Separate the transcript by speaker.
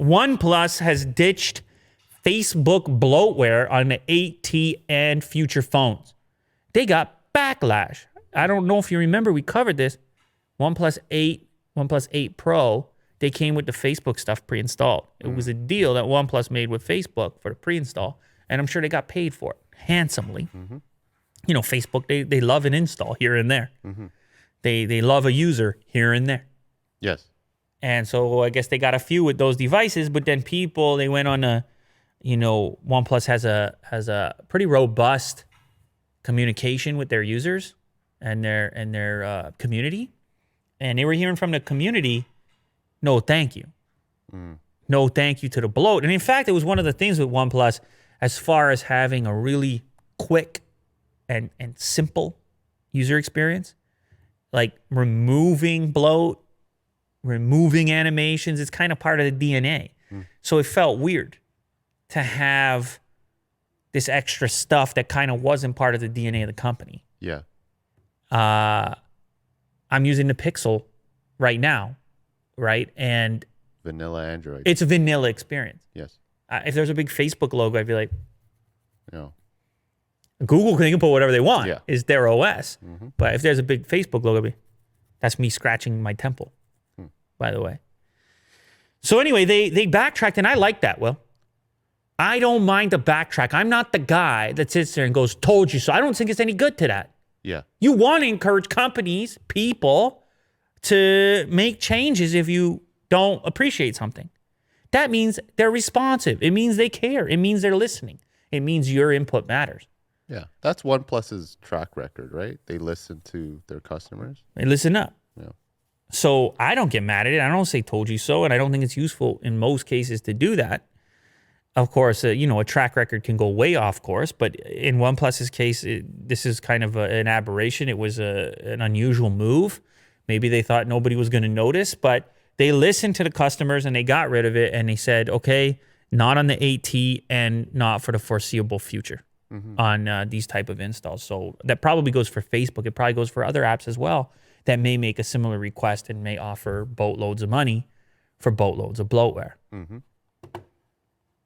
Speaker 1: OnePlus has ditched Facebook bloatware on the 8T and future phones. They got backlash. I don't know if you remember, we covered this. OnePlus 8, OnePlus 8 Pro, they came with the Facebook stuff pre-installed. It was a deal that OnePlus made with Facebook for the pre-install, and I'm sure they got paid for it handsomely. You know, Facebook, they love an install here and there. They love a user here and there.
Speaker 2: Yes.
Speaker 1: And so I guess they got a few with those devices, but then people, they went on a, you know, OnePlus has a pretty robust communication with their users and their community. And they were hearing from the community, no, thank you. No, thank you to the bloat. And in fact, it was one of the things with OnePlus as far as having a really quick and simple user experience, like removing bloat, removing animations. It's kind of part of the DNA. So it felt weird to have this extra stuff that kind of wasn't part of the DNA of the company.
Speaker 2: Yeah.
Speaker 1: I'm using the Pixel right now, right? And
Speaker 2: Vanilla Android.
Speaker 1: it's a vanilla experience.
Speaker 2: Yes.
Speaker 1: If there's a big Facebook logo, I'd be like,
Speaker 2: No.
Speaker 1: Google can put whatever they want.
Speaker 2: Yeah.
Speaker 1: It's their OS. But if there's a big Facebook logo, that's me scratching my temple, by the way. So anyway, they backtracked, and I like that, Will. I don't mind the backtrack. I'm not the guy that sits there and goes, told you so. I don't think it's any good to that.
Speaker 2: Yeah.
Speaker 1: You want to encourage companies, people, to make changes if you don't appreciate something. That means they're responsive. It means they care. It means they're listening. It means your input matters.
Speaker 2: Yeah. That's OnePlus's track record, right? They listen to their customers.
Speaker 1: They listen up.
Speaker 2: Yeah.
Speaker 1: So I don't get mad at it. I don't say told you so, and I don't think it's useful in most cases to do that. Of course, you know, a track record can go way off course, but in OnePlus's case, this is kind of an aberration. It was an unusual move. Maybe they thought nobody was going to notice, but they listened to the customers and they got rid of it, and they said, okay, not on the 8T and not for the foreseeable future on these type of installs. So that probably goes for Facebook. It probably goes for other apps as well that may make a similar request and may offer boatloads of money for boatloads of bloatware.